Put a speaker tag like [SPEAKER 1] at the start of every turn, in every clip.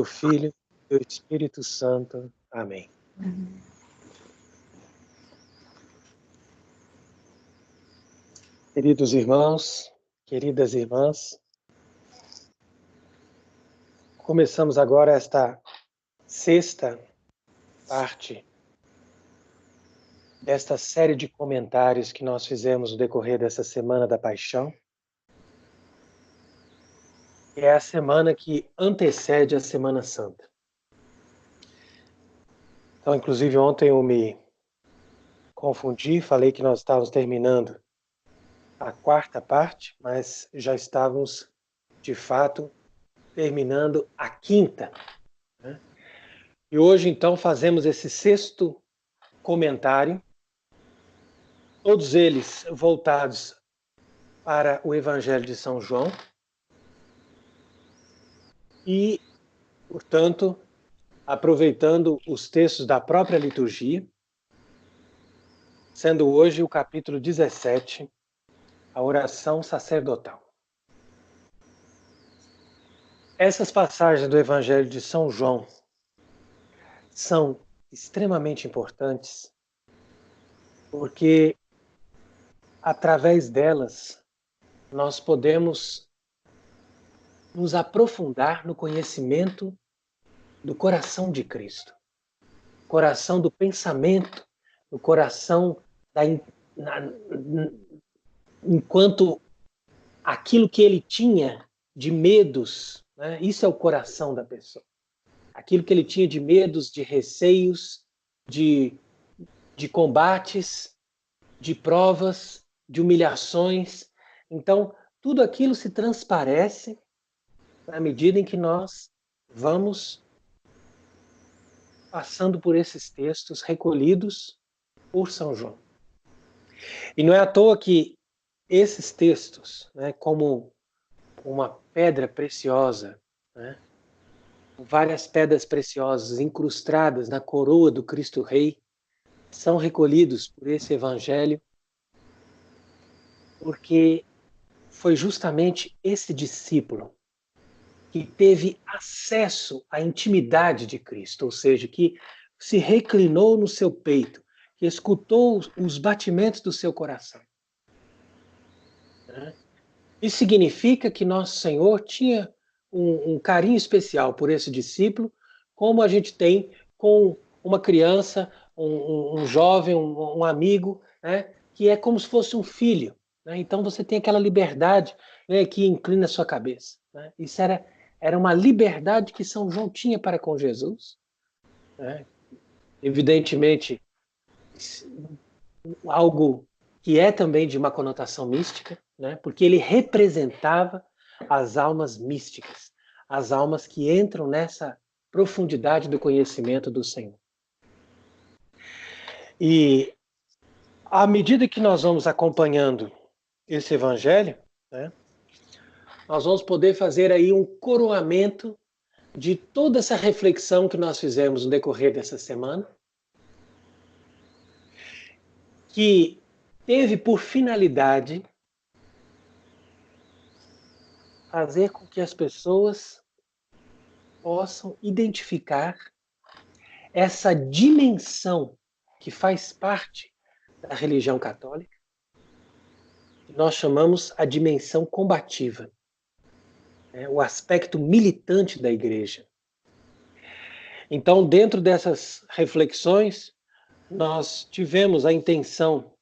[SPEAKER 1] do Filho e do Espírito Santo. Amém. Queridos irmãos, queridas irmãs, começamos agora esta sexta parte desta série de comentários que nós fizemos no decorrer dessa Semana da Paixão. É a semana que antecede a Semana Santa. Então, inclusive, ontem eu me confundi, falei que nós estávamos terminando a quarta parte, mas já estávamos, de fato, terminando a quinta. Né? E hoje, então, fazemos esse sexto comentário, todos eles voltados para o Evangelho de São João e, portanto, aproveitando os textos da própria liturgia, sendo hoje o capítulo 17, a oração sacerdotal. Essas passagens do Evangelho de São João são extremamente importantes porque, através delas, nós podemos nos aprofundar no conhecimento do coração de Cristo, coração do pensamento, do coração enquanto aquilo que ele tinha de medos, né? Isso é o coração da pessoa. Aquilo que ele tinha de medos, de receios, de combates, de provas, de humilhações. Então, tudo aquilo se transparece na medida em que nós vamos passando por esses textos recolhidos por São João. E não é à toa que esses textos, né, como uma pedra preciosa, né, várias pedras preciosas incrustadas na coroa do Cristo Rei, são recolhidos por esse Evangelho, porque foi justamente esse discípulo que teve acesso à intimidade de Cristo, ou seja, que se reclinou no seu peito, que escutou os batimentos do seu coração. Isso significa que Nosso Senhor tinha um carinho especial por esse discípulo, como a gente tem com uma criança, um jovem, um amigo, né, que é como se fosse um filho. Né? Então você tem aquela liberdade, né, que inclina a sua cabeça. Né? Isso era uma liberdade que São João tinha para com Jesus. Né? Evidentemente, algo que é também de uma conotação mística, né? Porque ele representava as almas místicas, as almas que entram nessa profundidade do conhecimento do Senhor. E à medida que nós vamos acompanhando esse Evangelho, né, nós vamos poder fazer aí um coroamento de toda essa reflexão que nós fizemos no decorrer dessa semana, que teve por finalidade fazer com que as pessoas possam identificar essa dimensão que faz parte da religião católica, que nós chamamos a dimensão combativa, né? O aspecto militante da Igreja. Então, dentro dessas reflexões, nós tivemos a intenção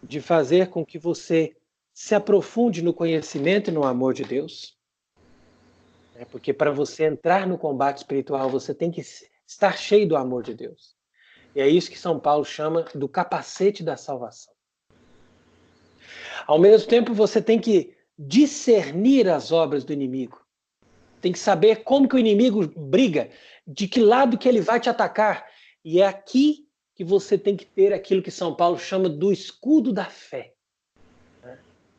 [SPEAKER 1] de fazer com que você se aprofunde no conhecimento e no amor de Deus. Porque para você entrar no combate espiritual, você tem que estar cheio do amor de Deus. E é isso que São Paulo chama do capacete da salvação. Ao mesmo tempo, você tem que discernir as obras do inimigo. Tem que saber como que o inimigo briga, de que lado que ele vai te atacar. E é aqui que você tem que ter aquilo que São Paulo chama do escudo da fé.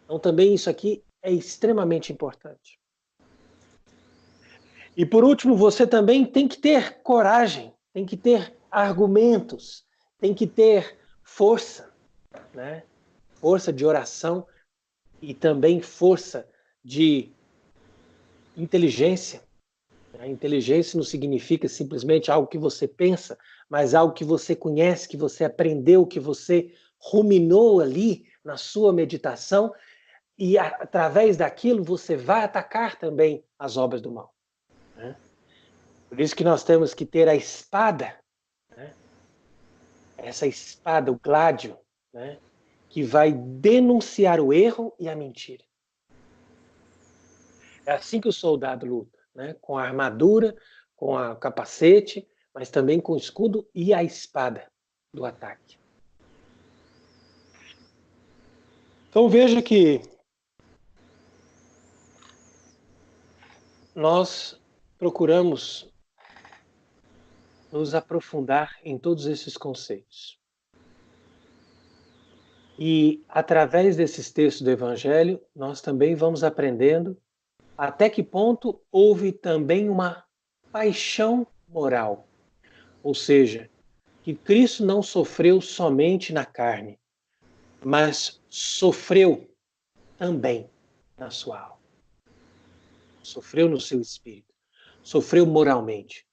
[SPEAKER 1] Então também isso aqui é extremamente importante. E por último, você também tem que ter coragem, tem que ter argumentos, tem que ter força, né? Força de oração e também força de inteligência, A inteligência não significa simplesmente algo que você pensa, mas algo que você conhece, que você aprendeu, que você ruminou ali na sua meditação, e através daquilo você vai atacar também as obras do mal. Né? Por isso que nós temos que ter a espada, né? Essa espada, o gládio, né? Que vai denunciar o erro e a mentira. É assim que o soldado luta, né? Com a armadura, com o capacete, mas também com o escudo e a espada do ataque. Então veja que nós procuramos nos aprofundar em todos esses conceitos. E através desses textos do Evangelho, nós também vamos aprendendo até que ponto houve também uma paixão moral. Ou seja, que Cristo não sofreu somente na carne, mas sofreu também na sua alma. Sofreu no seu espírito. Sofreu moralmente.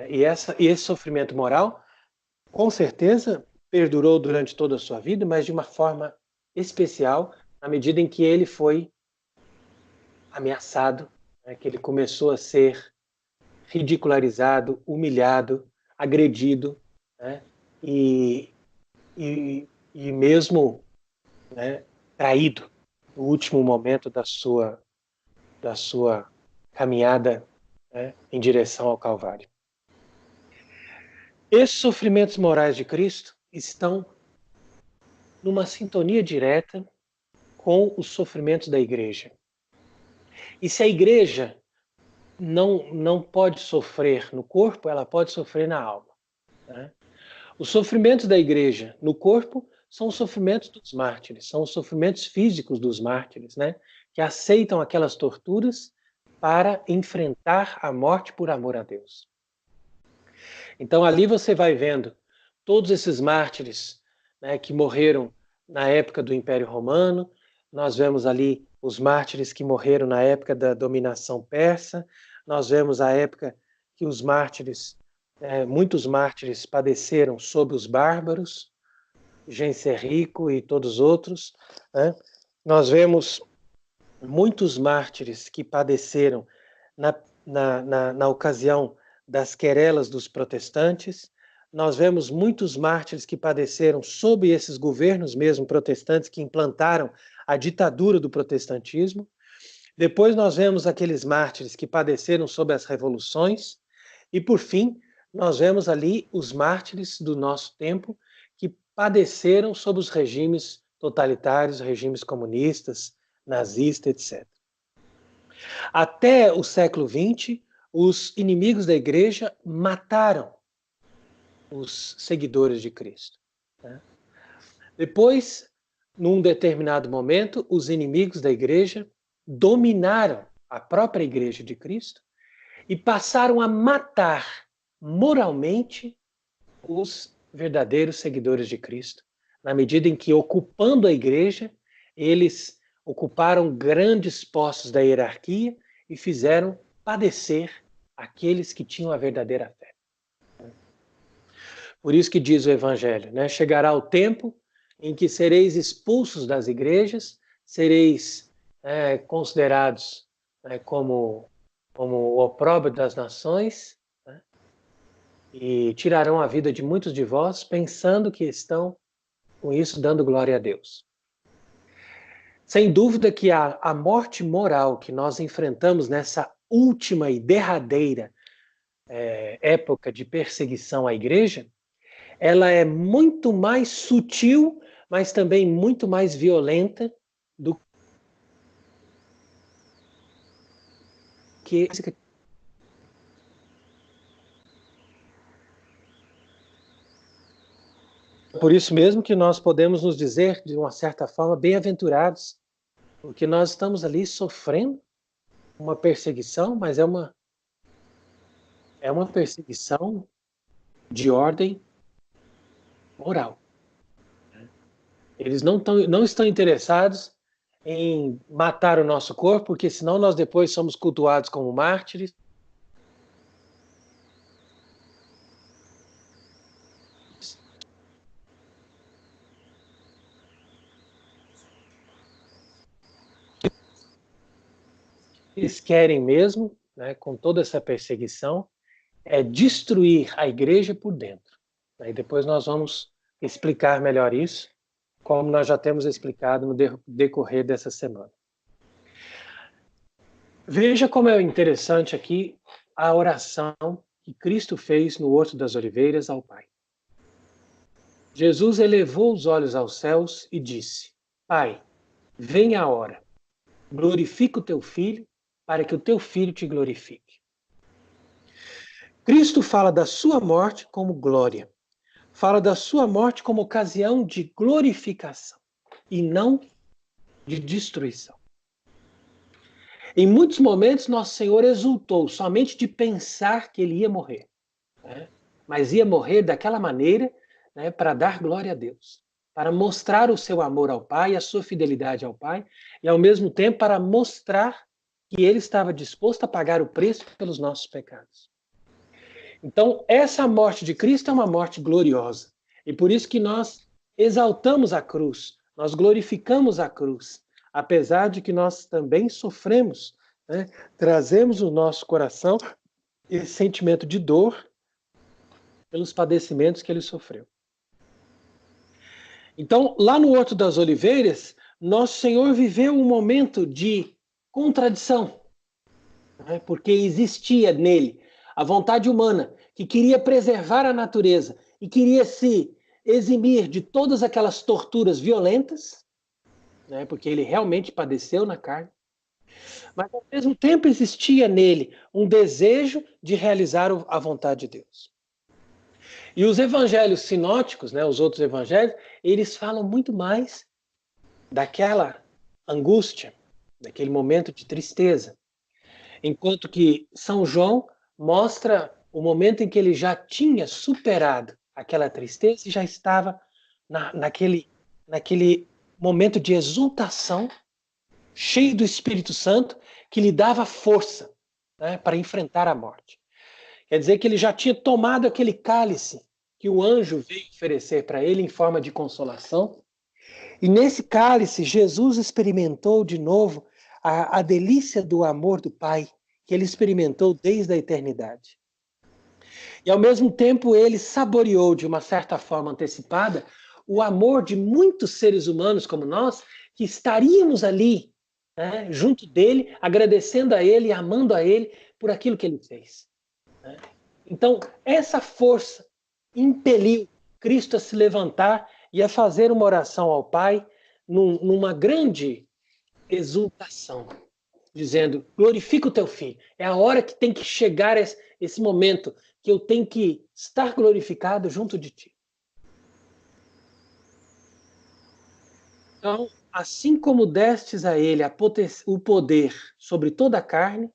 [SPEAKER 1] E esse sofrimento moral, com certeza, perdurou durante toda a sua vida, mas de uma forma especial, na medida em que ele foi ameaçado, né, que ele começou a ser ridicularizado, humilhado, agredido, né, e mesmo, né, traído no último momento da sua caminhada, né, em direção ao Calvário. Esses sofrimentos morais de Cristo estão numa sintonia direta com os sofrimentos da igreja. E se a igreja não pode sofrer no corpo, ela pode sofrer na alma. Né? Os sofrimentos da igreja no corpo são os sofrimentos dos mártires, são os sofrimentos físicos dos mártires, né? Que aceitam aquelas torturas para enfrentar a morte por amor a Deus. Então ali você vai vendo todos esses mártires, né, que morreram na época do Império Romano, nós vemos ali os mártires que morreram na época da dominação persa, nós vemos a época que os mártires, muitos mártires padeceram sob os bárbaros, Genserico e todos os outros, né? Nós vemos muitos mártires que padeceram na ocasião das querelas dos protestantes. Nós vemos muitos mártires que padeceram sob esses governos mesmo protestantes que implantaram a ditadura do protestantismo. Depois nós vemos aqueles mártires que padeceram sob as revoluções. E, por fim, nós vemos ali os mártires do nosso tempo que padeceram sob os regimes totalitários, regimes comunistas, nazistas, etc. Até o século XX, os inimigos da igreja mataram os seguidores de Cristo. Né? Depois, num determinado momento, os inimigos da igreja dominaram a própria igreja de Cristo e passaram a matar moralmente os verdadeiros seguidores de Cristo, na medida em que, ocupando a igreja, eles ocuparam grandes postos da hierarquia e fizeram padecer aqueles que tinham a verdadeira fé. Por isso que diz o Evangelho, né? Chegará o tempo em que sereis expulsos das igrejas, sereis considerados como o opróbrio das nações, né? E tirarão a vida de muitos de vós, pensando que estão, com isso, dando glória a Deus. Sem dúvida que a morte moral que nós enfrentamos nessa última e derradeira época de perseguição à igreja, ela é muito mais sutil, mas também muito mais violenta do que por isso mesmo que nós podemos nos dizer, de uma certa forma, bem-aventurados, porque nós estamos ali sofrendo uma perseguição, mas é uma perseguição de ordem moral. Eles não estão interessados em matar o nosso corpo, porque senão nós depois somos cultuados como mártires. eles querem mesmo, né, com toda essa perseguição, é destruir a igreja por dentro. Aí depois nós vamos explicar melhor isso, como nós já temos explicado no decorrer dessa semana. Veja como é interessante aqui a oração que Cristo fez no Horto das Oliveiras ao Pai. Jesus elevou os olhos aos céus e disse: Pai, venha a hora, glorifica o teu Filho, para que o teu Filho te glorifique. Cristo fala da sua morte como glória, fala da sua morte como ocasião de glorificação e não de destruição. Em muitos momentos, nosso Senhor exultou somente de pensar que ele ia morrer, né? Mas ia morrer daquela maneira, né, para dar glória a Deus, para mostrar o seu amor ao Pai, a sua fidelidade ao Pai, e ao mesmo tempo para mostrar que ele estava disposto a pagar o preço pelos nossos pecados. Então, essa morte de Cristo é uma morte gloriosa, e por isso que nós exaltamos a cruz, nós glorificamos a cruz, apesar de que nós também sofremos, né? Trazemos no nosso coração esse sentimento de dor pelos padecimentos que ele sofreu. Então, lá no Horto das Oliveiras, nosso Senhor viveu um momento de contradição, né? Porque existia nele a vontade humana que queria preservar a natureza e queria se eximir de todas aquelas torturas violentas, né? Porque ele realmente padeceu na carne. Mas, ao mesmo tempo, existia nele um desejo de realizar a vontade de Deus. E os evangelhos sinóticos, né, os outros evangelhos, eles falam muito mais daquela angústia, daquele momento de tristeza. Enquanto que São João mostra o momento em que ele já tinha superado aquela tristeza e já estava naquele momento de exultação, cheio do Espírito Santo, que lhe dava força, né, para enfrentar a morte. Quer dizer que ele já tinha tomado aquele cálice que o anjo veio oferecer para ele em forma de consolação. E nesse cálice, Jesus experimentou de novo a delícia do amor do Pai, que ele experimentou desde a eternidade. E ao mesmo tempo, ele saboreou de uma certa forma antecipada o amor de muitos seres humanos como nós, que estaríamos ali, né, junto dele, agradecendo a ele, amando a ele por aquilo que ele fez. Então, essa força impeliu Cristo a se levantar e a fazer uma oração ao Pai numa grande exultação, dizendo: glorifica o teu Filho. É a hora que tem que chegar esse momento que eu tenho que estar glorificado junto de ti. Então, assim como destes a ele o poder sobre toda a carne,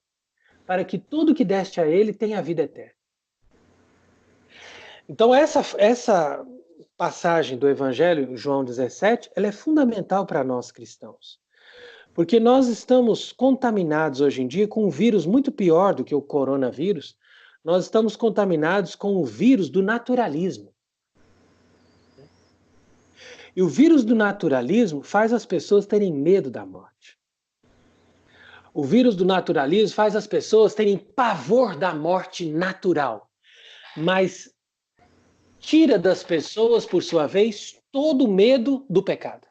[SPEAKER 1] para que tudo que deste a ele tenha a vida eterna. Então, essa passagem do Evangelho, João 17, ela é fundamental para nós cristãos. Porque nós estamos contaminados hoje em dia com um vírus muito pior do que o coronavírus. Nós estamos contaminados com o vírus do naturalismo. E o vírus do naturalismo faz as pessoas terem medo da morte. O vírus do naturalismo faz as pessoas terem pavor da morte natural. Mas tira das pessoas, por sua vez, todo o medo do pecado.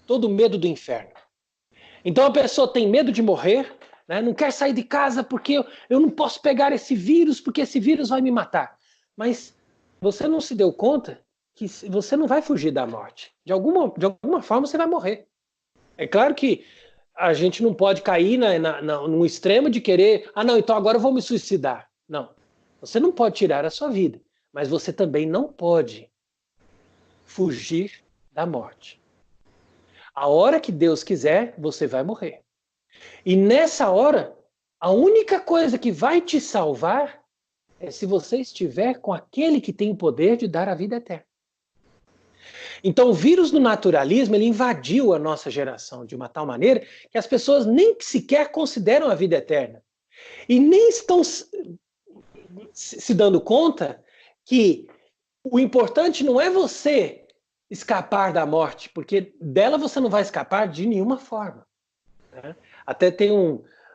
[SPEAKER 1] Todo o medo do inferno. Então a pessoa tem medo de morrer, né? Não quer sair de casa porque eu não posso pegar esse vírus, porque esse vírus vai me matar. Mas você não se deu conta que você não vai fugir da morte. De alguma forma você vai morrer. É claro que a gente não pode cair num extremo de querer, não, então agora eu vou me suicidar. Não, você não pode tirar a sua vida, mas você também não pode fugir da morte. A hora que Deus quiser, você vai morrer. E nessa hora, a única coisa que vai te salvar é se você estiver com aquele que tem o poder de dar a vida eterna. Então, o vírus do naturalismo, ele invadiu a nossa geração de uma tal maneira que as pessoas nem sequer consideram a vida eterna. E nem estão se dando conta que o importante não é você escapar da morte, porque dela você não vai escapar de nenhuma forma. Né? Até tem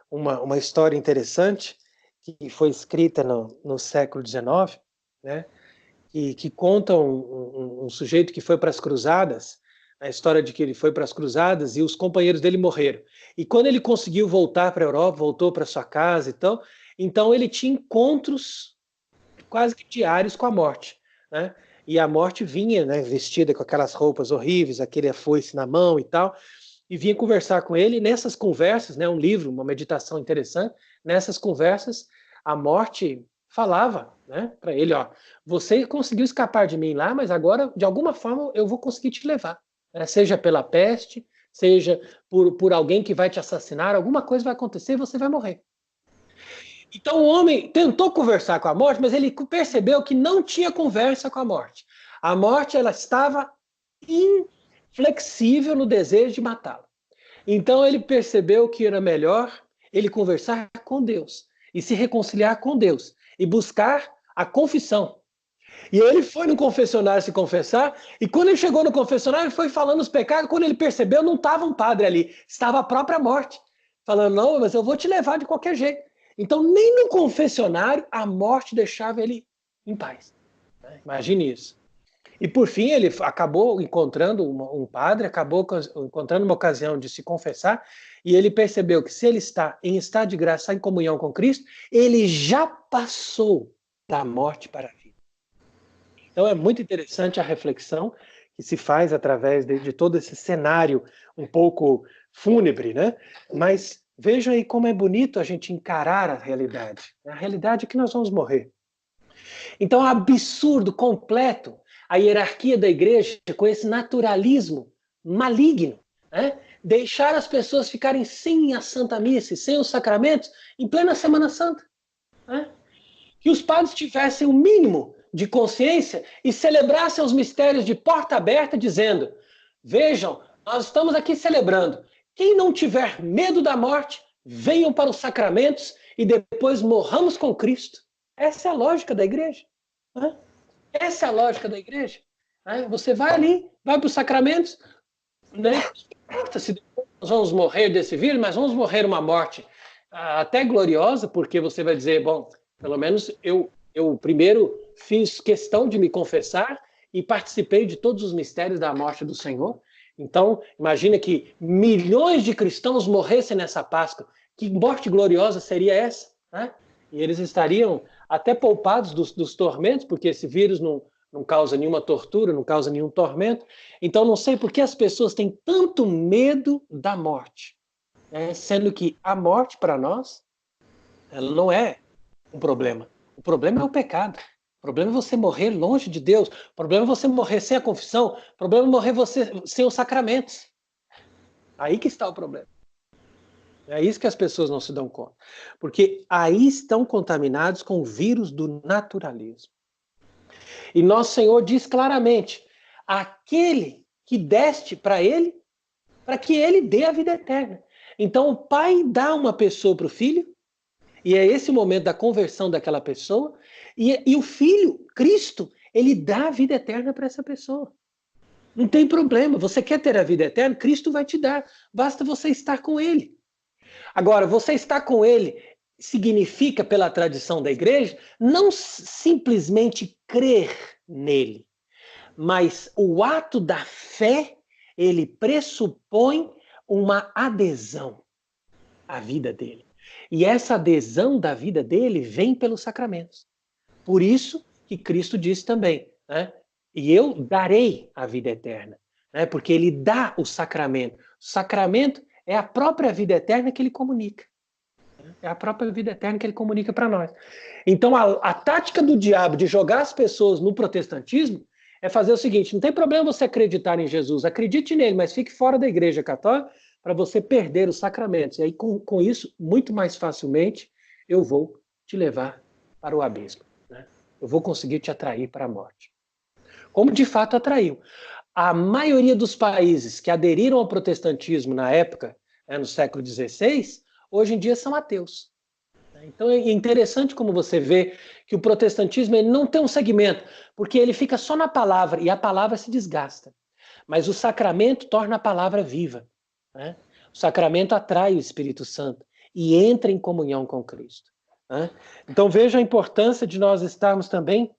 [SPEAKER 1] uma história interessante que foi escrita no século XIX, né? Que conta um sujeito que foi para as cruzadas, a história de que ele foi para as cruzadas e os companheiros dele morreram. E quando ele conseguiu voltar para a Europa, voltou para sua casa e tal, então ele tinha encontros quase que diários com a morte, né? E a morte vinha, né, vestida com aquelas roupas horríveis, aquele foice na mão e tal, e vinha conversar com ele. E nessas conversas, né, um livro, uma meditação interessante, nessas conversas, a morte falava, né, para ele, ó, você conseguiu escapar de mim lá, mas agora, de alguma forma, eu vou conseguir te levar, né? Seja pela peste, seja por alguém que vai te assassinar, alguma coisa vai acontecer e você vai morrer. Então o homem tentou conversar com a morte, mas ele percebeu que não tinha conversa com a morte. A morte, ela estava inflexível no desejo de matá-lo. Então ele percebeu que era melhor ele conversar com Deus e se reconciliar com Deus e buscar a confissão. E ele foi no confessionário se confessar, e quando ele chegou no confessionário, ele foi falando os pecados. Quando ele percebeu, não estava um padre ali, estava a própria morte, falando, não, mas eu vou te levar de qualquer jeito. Então, nem no confessionário, a morte deixava ele em paz. Imagine isso. E, por fim, ele acabou encontrando um padre, acabou encontrando uma ocasião de se confessar, e ele percebeu que se ele está em estado de graça, em comunhão com Cristo, ele já passou da morte para a vida. Então é muito interessante a reflexão que se faz através de todo esse cenário um pouco fúnebre, né? Mas vejam aí como é bonito a gente encarar a realidade. A realidade é que nós vamos morrer. Então é absurdo, completo, a hierarquia da igreja com esse naturalismo maligno, né? Deixar as pessoas ficarem sem a Santa Missa, sem os sacramentos, em plena Semana Santa, né? Que os padres tivessem o mínimo de consciência e celebrassem os mistérios de porta aberta, dizendo, vejam, nós estamos aqui celebrando. Quem não tiver medo da morte, venham para os sacramentos e depois morramos com Cristo. Essa é a lógica da igreja. Né? Essa é a lógica da igreja. Né? Você vai ali, vai para os sacramentos, né? Não importa se nós vamos morrer desse vírus, mas vamos morrer uma morte até gloriosa, porque você vai dizer, bom, pelo menos eu primeiro fiz questão de me confessar e participei de todos os mistérios da morte do Senhor. Então, imagina que milhões de cristãos morressem nessa Páscoa. Que morte gloriosa seria essa? Né? E eles estariam até poupados dos tormentos, porque esse vírus não causa nenhuma tortura, não causa nenhum tormento. Então, não sei por que as pessoas têm tanto medo da morte, né? Sendo que a morte, para nós, ela não é um problema. O problema é o pecado. O problema é você morrer longe de Deus. O problema é você morrer sem a confissão. O problema é morrer você sem os sacramentos. Aí que está o problema. É isso que as pessoas não se dão conta. Porque aí estão contaminados com o vírus do naturalismo. E nosso Senhor diz claramente, aquele que deste para ele, para que ele dê a vida eterna. Então o pai dá uma pessoa para o filho, e é esse o momento da conversão daquela pessoa, e o filho, Cristo, ele dá a vida eterna para essa pessoa. Não tem problema, você quer ter a vida eterna, Cristo vai te dar, basta você estar com ele. Agora, você estar com ele significa, pela tradição da igreja, não simplesmente crer nele, mas o ato da fé, ele pressupõe uma adesão à vida dele. E essa adesão da vida dele vem pelos sacramentos. Por isso que Cristo disse também, né? E eu darei a vida eterna, né? Porque ele dá o sacramento. O sacramento é a própria vida eterna que ele comunica. É a própria vida eterna que ele comunica para nós. Então, a tática do diabo de jogar as pessoas no protestantismo é fazer o seguinte, não tem problema você acreditar em Jesus, acredite nele, mas fique fora da igreja católica para você perder os sacramentos. E aí, com isso, muito mais facilmente, eu vou te levar para o abismo. Né? Eu vou conseguir te atrair para a morte. Como de fato atraiu. A maioria dos países que aderiram ao protestantismo na época, no século XVI, hoje em dia são ateus. Então é interessante como você vê que o protestantismo ele não tem um segmento, porque ele fica só na palavra e a palavra se desgasta. Mas o sacramento torna a palavra viva. Né? O sacramento atrai o Espírito Santo e entra em comunhão com Cristo. Né? Então veja a importância de nós estarmos também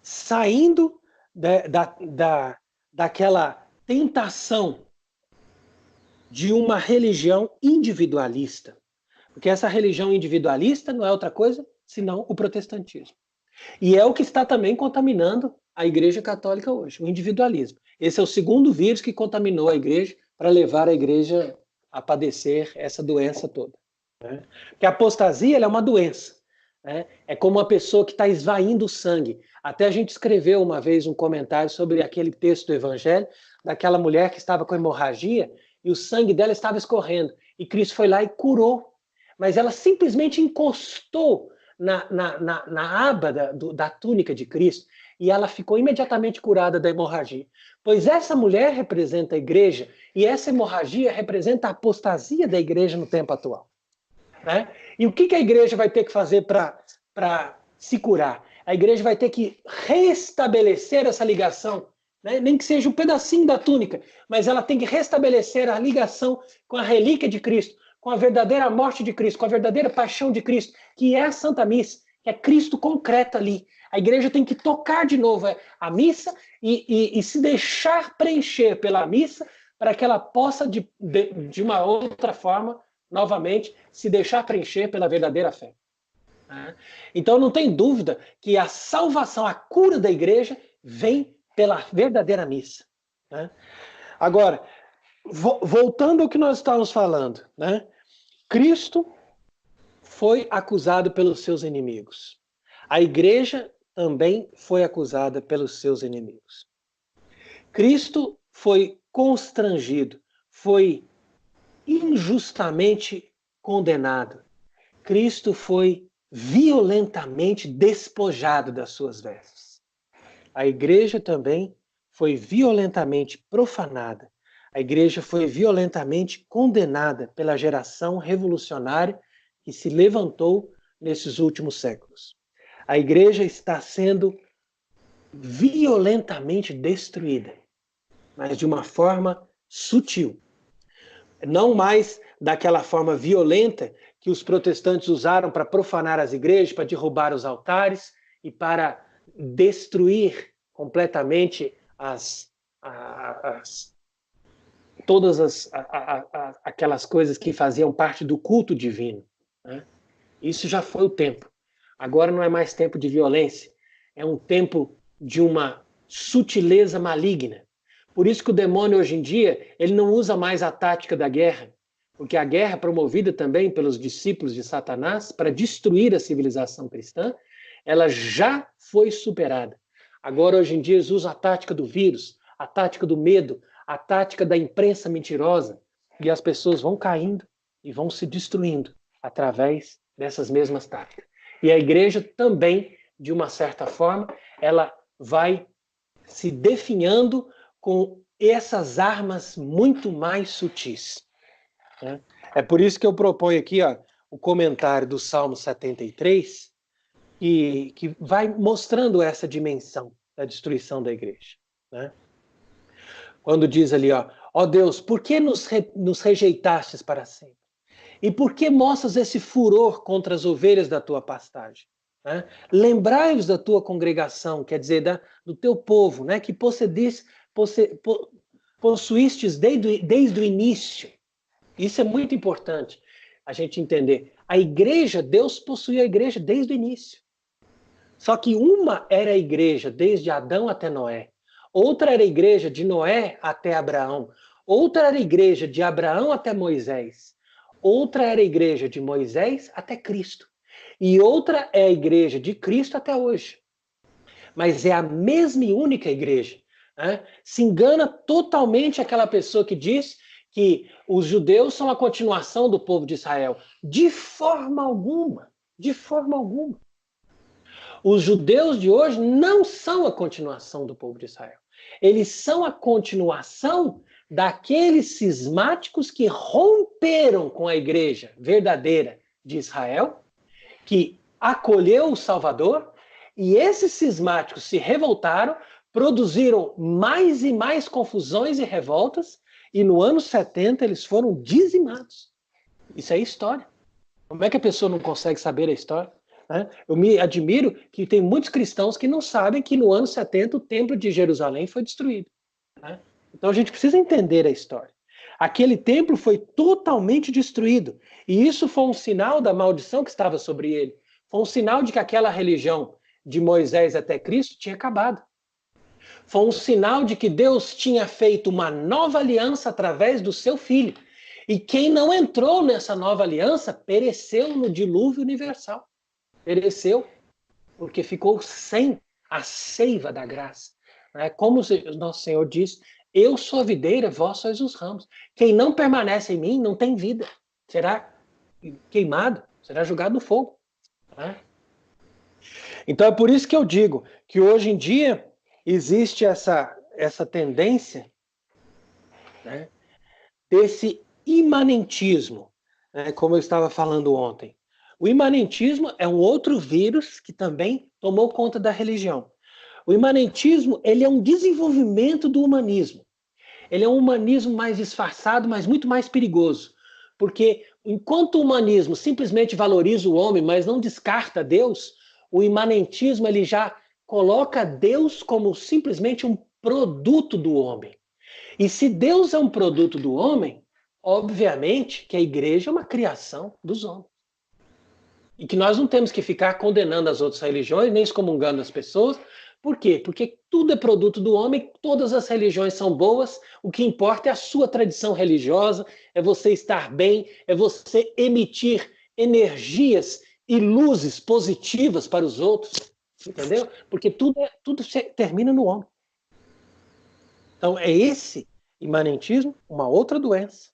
[SPEAKER 1] saindo daquela tentação de uma religião individualista. Porque essa religião individualista não é outra coisa senão o protestantismo. E é o que está também contaminando a Igreja Católica hoje, o individualismo. Esse é o segundo vírus que contaminou a Igreja para levar a Igreja a padecer essa doença toda. Né? Porque a apostasia ela é uma doença. Né? É como uma pessoa que está esvaindo o sangue. Até a gente escreveu uma vez um comentário sobre aquele texto do Evangelho, daquela mulher que estava com hemorragia e o sangue dela estava escorrendo. E Cristo foi lá e curou. Mas ela simplesmente encostou na aba da túnica de Cristo e ela ficou imediatamente curada da hemorragia. Pois essa mulher representa a igreja e essa hemorragia representa a apostasia da igreja no tempo atual. Né? E o que a igreja vai ter que fazer para se curar? A igreja vai ter que restabelecer essa ligação, né? Nem que seja um pedacinho da túnica, mas ela tem que restabelecer a ligação com a relíquia de Cristo, com a verdadeira morte de Cristo, com a verdadeira paixão de Cristo, que é a Santa Missa, que é Cristo concreto ali. A igreja tem que tocar de novo a missa e se deixar preencher pela missa para que ela possa, de uma outra forma, novamente, se deixar preencher pela verdadeira fé. Então não tem dúvida que a salvação, a cura da igreja vem pela verdadeira missa. Agora, voltando ao que nós estávamos falando, né? Cristo foi acusado pelos seus inimigos. A igreja também foi acusada pelos seus inimigos. Cristo foi constrangido, foi injustamente condenado. Cristo foi violentamente despojado das suas vestes. A igreja também foi violentamente profanada. A igreja foi violentamente condenada pela geração revolucionária que se levantou nesses últimos séculos. A igreja está sendo violentamente destruída, mas de uma forma sutil. Não mais daquela forma violenta que os protestantes usaram para profanar as igrejas, para derrubar os altares e para destruir completamente todas aquelas coisas que faziam parte do culto divino. Né? Isso já foi o tempo. Agora não é mais tempo de violência, é um tempo de uma sutileza maligna. Por isso que o demônio hoje em dia ele não usa mais a tática da guerra, porque a guerra promovida também pelos discípulos de Satanás para destruir a civilização cristã, ela já foi superada. Agora hoje em dia eles usam a tática do vírus, a tática do medo, a tática da imprensa mentirosa, e as pessoas vão caindo e vão se destruindo através dessas mesmas táticas. E a igreja também, de uma certa forma, ela vai se definhando com essas armas muito mais sutis. Né? É por isso que eu proponho aqui o comentário do Salmo 73, que vai mostrando essa dimensão da destruição da igreja. Né? Quando diz ali, ó Deus, por que nos rejeitastes para sempre? E por que mostras esse furor contra as ovelhas da tua pastagem? Né? Lembrai-vos da tua congregação, quer dizer, do teu povo, né? Que possuístes desde o início. Isso é muito importante a gente entender. A igreja, Deus possuía a igreja desde o início. Só que uma era a igreja desde Adão até Noé. Outra era a igreja de Noé até Abraão. Outra era a igreja de Abraão até Moisés. Outra era a igreja de Moisés até Cristo. E outra é a igreja de Cristo até hoje. Mas é a mesma e única igreja. Né? Se engana totalmente aquela pessoa que diz que os judeus são a continuação do povo de Israel. De forma alguma. De forma alguma. Os judeus de hoje não são a continuação do povo de Israel. Eles são a continuação daqueles cismáticos que romperam com a igreja verdadeira de Israel, que acolheu o Salvador, e esses cismáticos se revoltaram, produziram mais e mais confusões e revoltas, e no ano 70 eles foram dizimados. Isso é história. Como é que a pessoa não consegue saber a história? Né? Eu me admiro que tem muitos cristãos que não sabem que no ano 70 o templo de Jerusalém foi destruído. Né? Então a gente precisa entender a história. Aquele templo foi totalmente destruído. E isso foi um sinal da maldição que estava sobre ele. Foi um sinal de que aquela religião de Moisés até Cristo tinha acabado. Foi um sinal de que Deus tinha feito uma nova aliança através do seu filho. E quem não entrou nessa nova aliança pereceu no dilúvio universal. Pereceu porque ficou sem a seiva da graça. Como o nosso Senhor diz, eu sou a videira, vós sois os ramos. Quem não permanece em mim não tem vida. Será queimado, será jogado no fogo. Então é por isso que eu digo que hoje em dia existe essa tendência, né, desse imanentismo, né, como eu estava falando ontem. O imanentismo é um outro vírus que também tomou conta da religião. O imanentismo, ele é um desenvolvimento do humanismo. Ele é um humanismo mais disfarçado, mas muito mais perigoso. Porque enquanto o humanismo simplesmente valoriza o homem, mas não descarta Deus, o imanentismo ele já coloca Deus como simplesmente um produto do homem. E se Deus é um produto do homem, obviamente que a igreja é uma criação dos homens. E que nós não temos que ficar condenando as outras religiões, nem excomungando as pessoas. Por quê? Porque tudo é produto do homem, todas as religiões são boas, o que importa é a sua tradição religiosa, é você estar bem, é você emitir energias e luzes positivas para os outros, entendeu? Porque tudo termina no homem. Então é esse imanentismo, uma outra doença.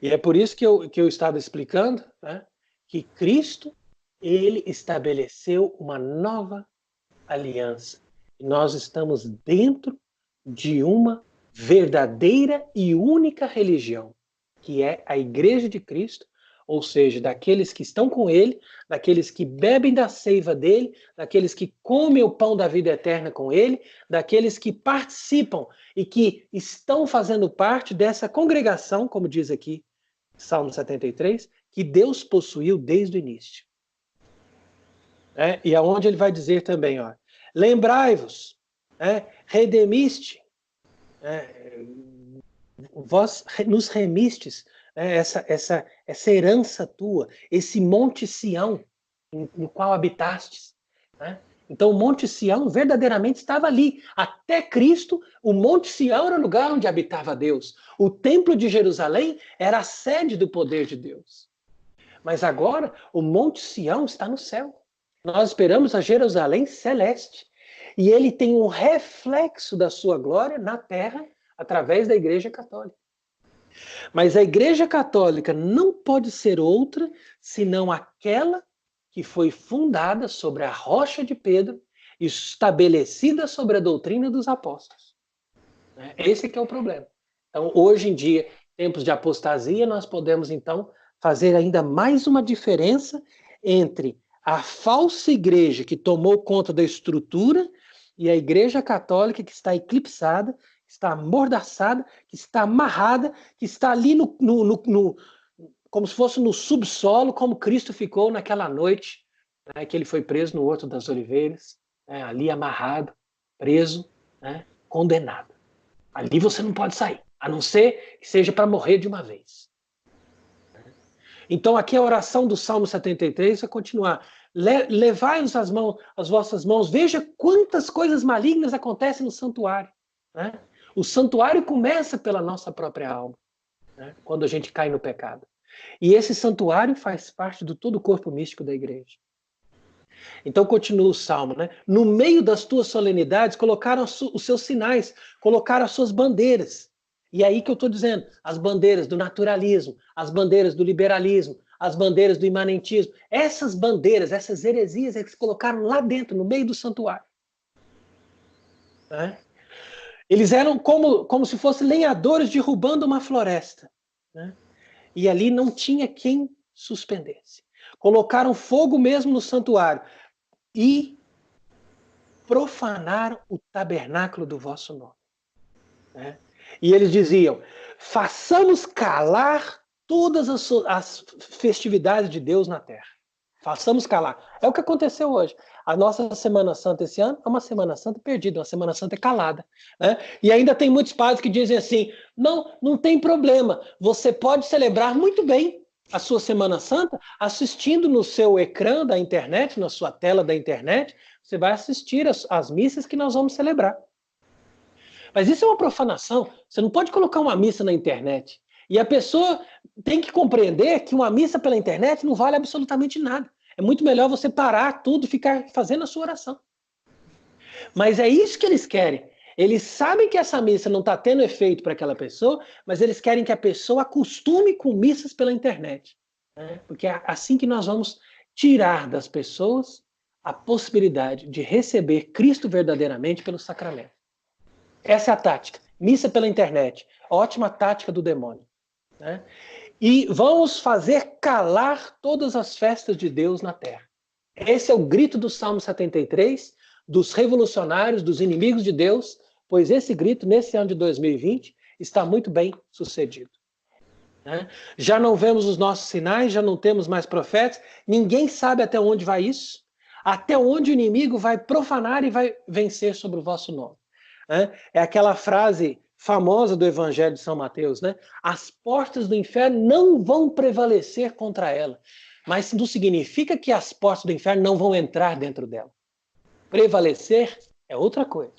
[SPEAKER 1] E é por isso que eu estava explicando, né, que Cristo, ele estabeleceu uma nova aliança. E nós estamos dentro de uma verdadeira e única religião, que é a Igreja de Cristo, ou seja, daqueles que estão com ele, daqueles que bebem da seiva dele, daqueles que comem o pão da vida eterna com ele, daqueles que participam e que estão fazendo parte dessa congregação, como diz aqui Salmo 73, que Deus possuiu desde o início. E aonde ele vai dizer também, ó, lembrai-vos, redemiste, vós nos remistes, essa herança tua, esse monte Sião, no qual habitastes. Então o monte Sião verdadeiramente estava ali. Até Cristo, o monte Sião era o lugar onde habitava Deus. O templo de Jerusalém era a sede do poder de Deus. Mas agora o monte Sião está no céu. Nós esperamos a Jerusalém celeste. E ele tem um reflexo da sua glória na terra através da Igreja Católica. Mas a Igreja Católica não pode ser outra senão aquela que foi fundada sobre a rocha de Pedro e estabelecida sobre a doutrina dos apóstolos. Esse que é o problema. Então, hoje em dia, tempos de apostasia, nós podemos, então, fazer ainda mais uma diferença entre a falsa igreja que tomou conta da estrutura e a Igreja Católica que está eclipsada, que está amordaçada, que está amarrada, que está ali como se fosse no subsolo, como Cristo ficou naquela noite, que ele foi preso no Horto das Oliveiras, ali amarrado, preso, condenado. Ali você não pode sair, a não ser que seja para morrer de uma vez. Então aqui a oração do Salmo 73 vai continuar. Levai-nos as vossas mãos, veja quantas coisas malignas acontecem no santuário. O santuário começa pela nossa própria alma, quando a gente cai no pecado. E esse santuário faz parte do todo o corpo místico da igreja. Então continua o Salmo, No meio das tuas solenidades colocaram os seus sinais, colocaram as suas bandeiras. E aí que eu estou dizendo, as bandeiras do naturalismo, as bandeiras do liberalismo, as bandeiras do imanentismo, essas bandeiras, essas heresias, eles colocaram lá dentro, no meio do santuário. Eles eram como se fossem lenhadores derrubando uma floresta. E ali não tinha quem suspendesse. Colocaram fogo mesmo no santuário e profanaram o tabernáculo do vosso nome. E eles diziam, façamos calar todas as festividades de Deus na terra. Façamos calar. É o que aconteceu hoje. A nossa Semana Santa esse ano é uma Semana Santa perdida, uma Semana Santa calada. Né? E ainda tem muitos padres que dizem assim, não tem problema, você pode celebrar muito bem a sua Semana Santa assistindo no seu ecrã da internet, na sua tela da internet, você vai assistir as missas que nós vamos celebrar. Mas isso é uma profanação. Você não pode colocar uma missa na internet. E a pessoa tem que compreender que uma missa pela internet não vale absolutamente nada. É muito melhor você parar tudo e ficar fazendo a sua oração. Mas é isso que eles querem. Eles sabem que essa missa não está tendo efeito para aquela pessoa, mas eles querem que a pessoa acostume com missas pela internet. Né? Porque é assim que nós vamos tirar das pessoas a possibilidade de receber Cristo verdadeiramente pelo sacramento. Essa é a tática. Missa pela internet. Ótima tática do demônio. Né? E vamos fazer calar todas as festas de Deus na terra. Esse é o grito do Salmo 73, dos revolucionários, dos inimigos de Deus, pois esse grito, nesse ano de 2020, está muito bem sucedido. Né? Já não vemos os nossos sinais, já não temos mais profetas, ninguém sabe até onde vai isso, até onde o inimigo vai profanar e vai vencer sobre o vosso nome. É aquela frase famosa do Evangelho de São Mateus, né? As portas do inferno não vão prevalecer contra ela. Mas não significa que as portas do inferno não vão entrar dentro dela. Prevalecer é outra coisa.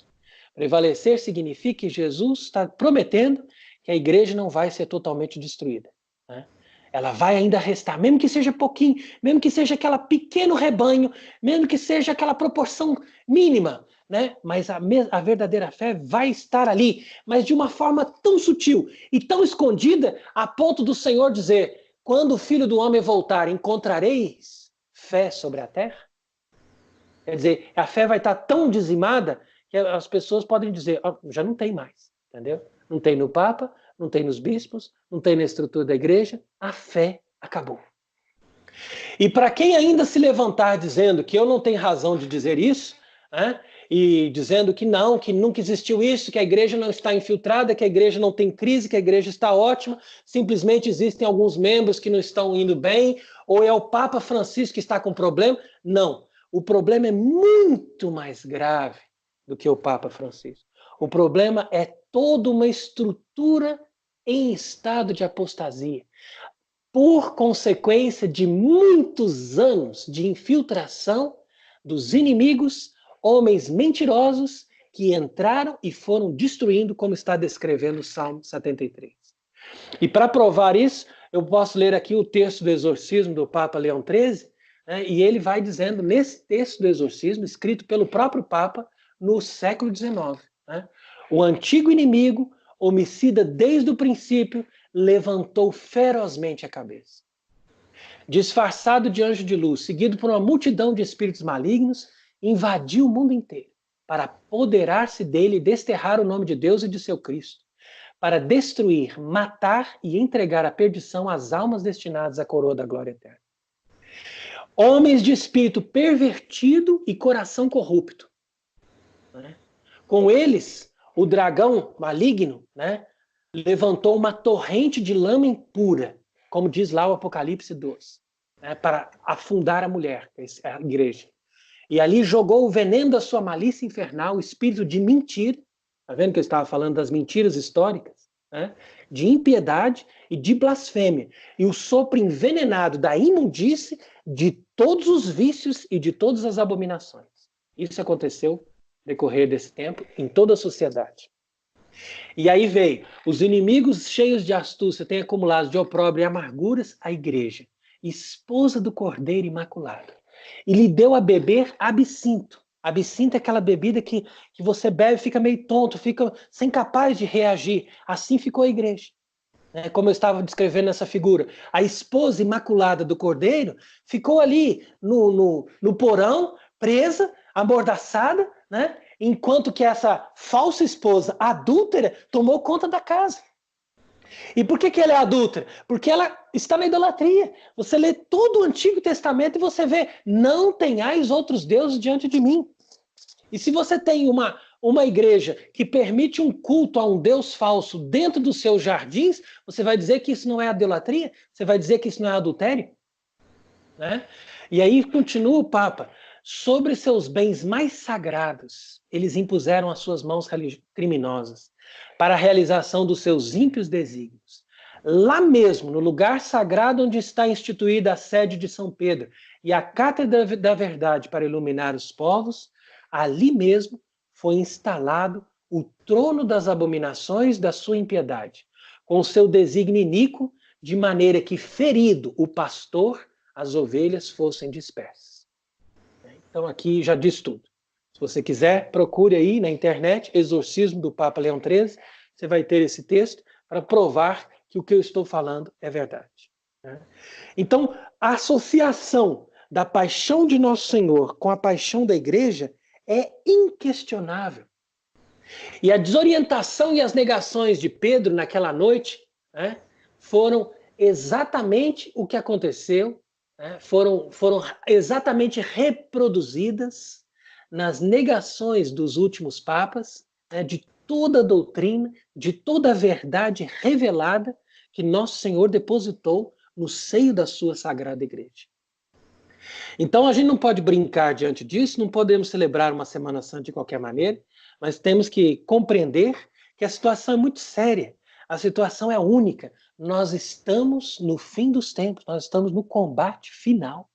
[SPEAKER 1] Prevalecer significa que Jesus está prometendo que a igreja não vai ser totalmente destruída. Né? Ela vai ainda restar, mesmo que seja pouquinho, mesmo que seja aquele pequeno rebanho, mesmo que seja aquela proporção mínima, né? Mas a verdadeira fé vai estar ali, mas de uma forma tão sutil e tão escondida, a ponto do Senhor dizer, quando o Filho do Homem voltar, encontrareis fé sobre a terra? Quer dizer, a fé vai estar tão dizimada que as pessoas podem dizer, já não tem mais, entendeu? Não tem no Papa, não tem nos bispos, não tem na estrutura da igreja, a fé acabou. E para quem ainda se levantar dizendo que eu não tenho razão de dizer isso, né? E dizendo que não, que nunca existiu isso, que a igreja não está infiltrada, que a igreja não tem crise, que a igreja está ótima, simplesmente existem alguns membros que não estão indo bem, ou é o Papa Francisco que está com problema. Não, o problema é muito mais grave do que o Papa Francisco. O problema é toda uma estrutura em estado de apostasia, por consequência de muitos anos de infiltração dos inimigos, homens mentirosos que entraram e foram destruindo, como está descrevendo o Salmo 73. E para provar isso, eu posso ler aqui o texto do exorcismo do Papa Leão XIII, né, e ele vai dizendo, nesse texto do exorcismo, escrito pelo próprio Papa no século XIX, né, o antigo inimigo, homicida desde o princípio, levantou ferozmente a cabeça. Disfarçado de anjo de luz, seguido por uma multidão de espíritos malignos, invadiu o mundo inteiro para apoderar-se dele e desterrar o nome de Deus e de seu Cristo, para destruir, matar e entregar à perdição as almas destinadas à coroa da glória eterna. Homens de espírito pervertido e coração corrupto. Né? Com eles, o dragão maligno, né, levantou uma torrente de lama impura, como diz lá o Apocalipse 12, né, para afundar a mulher, a igreja. E ali jogou o veneno da sua malícia infernal, o espírito de mentira, tá vendo que eu estava falando das mentiras históricas? Né? De impiedade e de blasfêmia. E o sopro envenenado da imundície de todos os vícios e de todas as abominações. Isso aconteceu no decorrer desse tempo em toda a sociedade. E aí veio, os inimigos cheios de astúcia têm acumulado de opróbrio e amarguras a igreja, esposa do Cordeiro Imaculado, e lhe deu a beber absinto. Absinto é aquela bebida que você bebe e fica meio tonto, fica sem capaz de reagir. Assim ficou a igreja. Como eu estava descrevendo essa figura. A esposa imaculada do Cordeiro ficou ali no porão, presa, amordaçada, né? Enquanto que essa falsa esposa adúltera tomou conta da casa. E por que ela é adúltera? Porque ela está na idolatria. Você lê todo o Antigo Testamento e você vê, não tenhais outros deuses diante de mim. E se você tem uma uma igreja que permite um culto a um Deus falso dentro dos seus jardins, você vai dizer que isso não é idolatria? Você vai dizer que isso não é adultério? Né? E aí continua o Papa. Sobre seus bens mais sagrados, eles impuseram as suas mãos criminosas para a realização dos seus ímpios desígnios. Lá mesmo, no lugar sagrado onde está instituída a sede de São Pedro e a Cátedra da Verdade para iluminar os povos, ali mesmo foi instalado o trono das abominações da sua impiedade, com o seu desígnio iníquo, de maneira que, ferido o pastor, as ovelhas fossem dispersas. Então aqui já diz tudo. Se você quiser, procure aí na internet, Exorcismo do Papa Leão XIII, você vai ter esse texto para provar que o que eu estou falando é verdade. Então, a associação da paixão de Nosso Senhor com a paixão da igreja é inquestionável. E a desorientação e as negações de Pedro naquela noite, né, foram exatamente o que aconteceu, né, foram exatamente reproduzidas nas negações dos últimos papas, né, de toda a doutrina, de toda a verdade revelada que Nosso Senhor depositou no seio da sua Sagrada Igreja. Então a gente não pode brincar diante disso, não podemos celebrar uma Semana Santa de qualquer maneira, mas temos que compreender que a situação é muito séria, a situação é única. Nós estamos no fim dos tempos, nós estamos no combate final.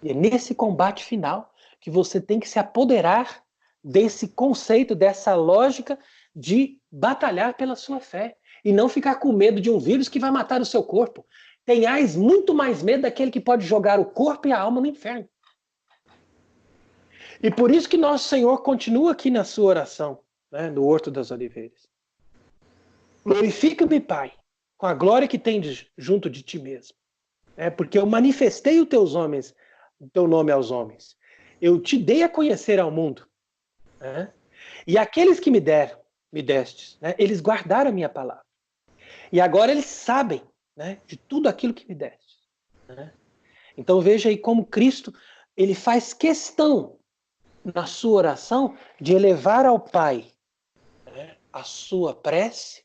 [SPEAKER 1] E é nesse combate final que você tem que se apoderar desse conceito, dessa lógica de batalhar pela sua fé e não ficar com medo de um vírus que vai matar o seu corpo. Tenhais muito mais medo daquele que pode jogar o corpo e a alma no inferno. E por isso que nosso Senhor continua aqui na sua oração, né, no Horto das Oliveiras. Glorifica-me, Pai, com a glória que tendes junto de ti mesmo. Porque eu manifestei o teu nome aos homens. Eu te dei a conhecer ao mundo. E aqueles que me destes, né, eles guardaram a minha palavra. E agora eles sabem, né, de tudo aquilo que me deste. Né? Então veja aí como Cristo ele faz questão, na sua oração, de elevar ao Pai, né, a sua prece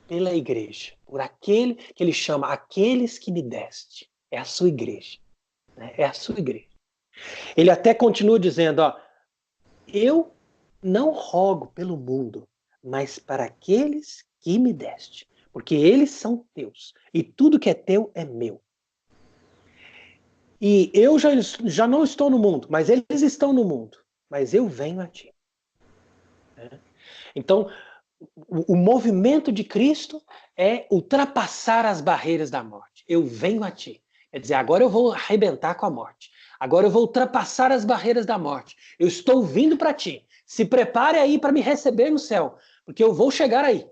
[SPEAKER 1] pela igreja, por aquele que ele chama aqueles que me deste. É a sua igreja. Né? É a sua igreja. Ele até continua dizendo, ó, eu não rogo pelo mundo, mas para aqueles que me deste, porque eles são teus, e tudo que é teu é meu. E eu já não estou no mundo, mas eles estão no mundo, mas eu venho a ti. Então, o movimento de Cristo é ultrapassar as barreiras da morte. Eu venho a ti. Quer dizer, agora eu vou arrebentar com a morte. Agora eu vou ultrapassar as barreiras da morte. Eu estou vindo para ti. Se prepare aí para me receber no céu, porque eu vou chegar aí.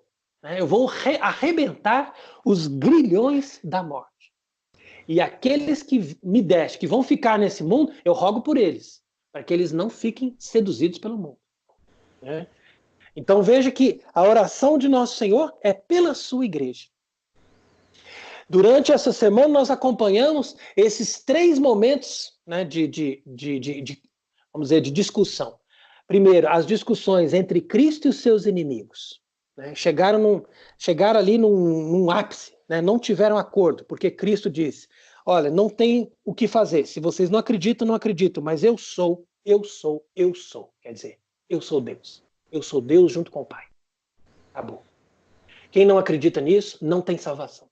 [SPEAKER 1] Eu vou arrebentar os grilhões da morte. E aqueles que me deste, que vão ficar nesse mundo, eu rogo por eles, para que eles não fiquem seduzidos pelo mundo. Então veja que a oração de Nosso Senhor é pela sua igreja. Durante essa semana nós acompanhamos esses 3 momentos, né, vamos dizer, de discussão. Primeiro, as discussões entre Cristo e os seus inimigos. Né, chegaram ali num ápice, né, não tiveram acordo, porque Cristo disse, olha, não tem o que fazer, se vocês não acreditam, não acreditam, mas eu sou. Quer dizer, eu sou Deus. Eu sou Deus junto com o Pai. Acabou. Quem não acredita nisso, não tem salvação.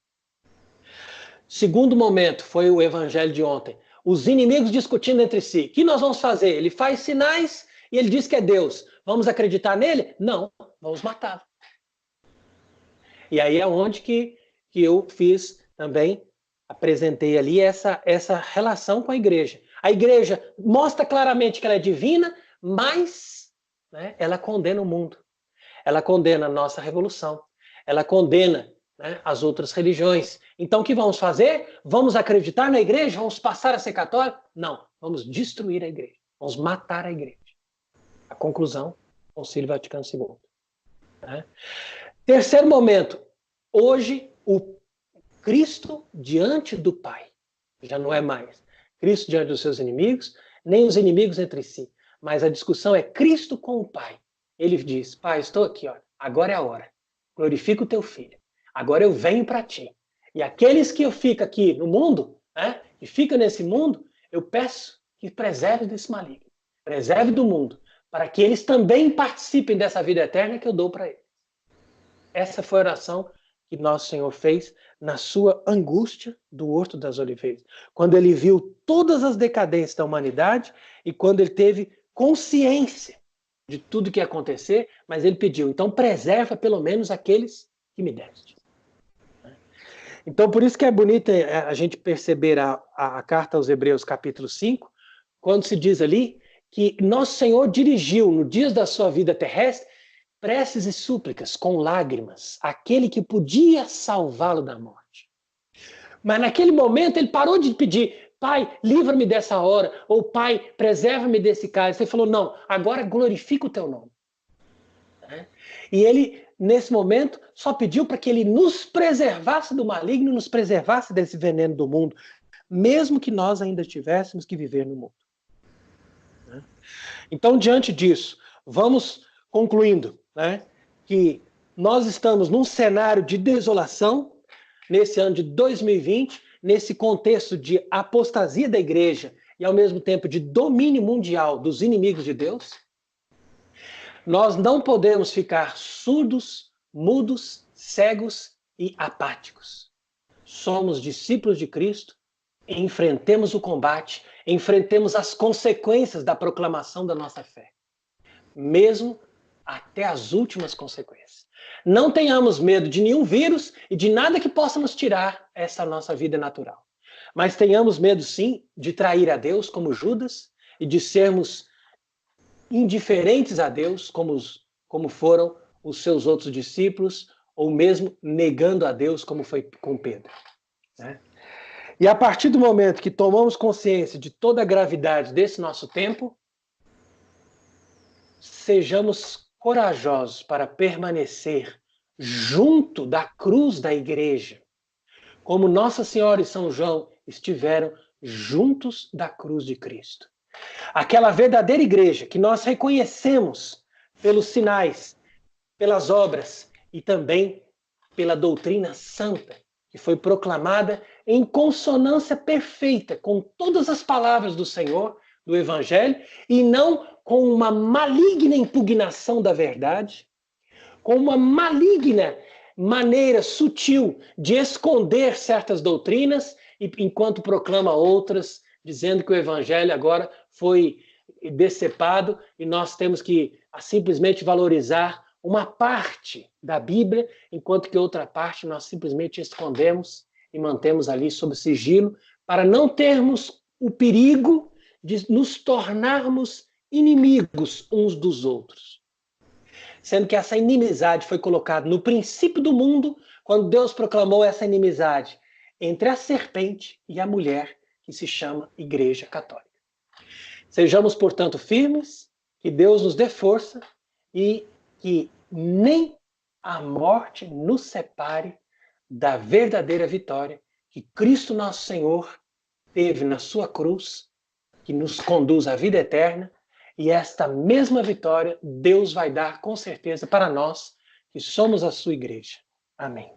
[SPEAKER 1] Segundo momento foi o evangelho de ontem. Os inimigos discutindo entre si. O que nós vamos fazer? Ele faz sinais e ele diz que é Deus. Vamos acreditar nele? Não, vamos matá-lo. E aí é onde que eu fiz também, apresentei ali essa relação com a igreja. A igreja mostra claramente que ela é divina, mas, né, ela condena o mundo. Ela condena a nossa revolução. Ela condena, né, as outras religiões. Então o que vamos fazer? Vamos acreditar na igreja? Vamos passar a ser católicos? Não, vamos destruir a igreja. Vamos matar a igreja. A conclusão, Concílio Vaticano II. Né? Terceiro momento, hoje o Cristo diante do Pai. Já não é mais Cristo diante dos seus inimigos, nem os inimigos entre si. Mas a discussão é Cristo com o Pai. ele diz: Pai, estou aqui, olha, agora é a hora. Glorifica o teu filho. Agora eu venho para ti. E aqueles que eu fico aqui no mundo, né, que ficam nesse mundo, eu peço que preserve desse maligno, preserve do mundo, para que eles também participem dessa vida eterna que eu dou para eles. Essa foi a oração que nosso Senhor fez na sua angústia do Horto das Oliveiras, quando ele viu todas as decadências da humanidade e quando ele teve consciência de tudo que ia acontecer, mas ele pediu, então preserva pelo menos aqueles que me deste. Então, por isso que é bonito a gente perceber a carta aos Hebreus, capítulo 5, quando se diz ali que nosso Senhor dirigiu, no dias da sua vida terrestre, preces e súplicas com lágrimas, aquele que podia salvá-lo da morte. Mas naquele momento ele parou de pedir, Pai, livra-me dessa hora, ou Pai, preserva-me desse cálice. Ele falou, não, agora glorifica o teu nome. E ele, nesse momento, só pediu para que ele nos preservasse do maligno, nos preservasse desse veneno do mundo, mesmo que nós ainda tivéssemos que viver no mundo. Então, diante disso, vamos concluindo, né, que nós estamos num cenário de desolação, nesse ano de 2020, nesse contexto de apostasia da igreja e, ao mesmo tempo, de domínio mundial dos inimigos de Deus. Nós não podemos ficar surdos, mudos, cegos e apáticos. Somos discípulos de Cristo, enfrentemos o combate, enfrentemos as consequências da proclamação da nossa fé, mesmo até as últimas consequências. Não tenhamos medo de nenhum vírus e de nada que possa nos tirar essa nossa vida natural. Mas tenhamos medo, sim, de trair a Deus, como Judas, e de sermos indiferentes a Deus, como foram os seus outros discípulos, ou mesmo negando a Deus, como foi com Pedro. Né? E a partir do momento que tomamos consciência de toda a gravidade desse nosso tempo, sejamos corajosos para permanecer junto da cruz da igreja, como Nossa Senhora e São João estiveram juntos da cruz de Cristo. Aquela verdadeira igreja que nós reconhecemos pelos sinais, pelas obras e também pela doutrina santa, que foi proclamada em consonância perfeita com todas as palavras do Senhor, do Evangelho, e não com uma maligna impugnação da verdade, com uma maligna maneira sutil de esconder certas doutrinas, enquanto proclama outras, dizendo que o Evangelho agora foi decepado e nós temos que simplesmente valorizar uma parte da Bíblia, enquanto que outra parte nós simplesmente escondemos e mantemos ali sob sigilo, para não termos o perigo de nos tornarmos inimigos uns dos outros. Sendo que essa inimizade foi colocada no princípio do mundo, quando Deus proclamou essa inimizade entre a serpente e a mulher, que se chama Igreja Católica. Sejamos, portanto, firmes, que Deus nos dê força e que nem a morte nos separe da verdadeira vitória que Cristo nosso Senhor teve na sua cruz, que nos conduz à vida eterna, e esta mesma vitória Deus vai dar com certeza para nós, que somos a sua igreja. Amém.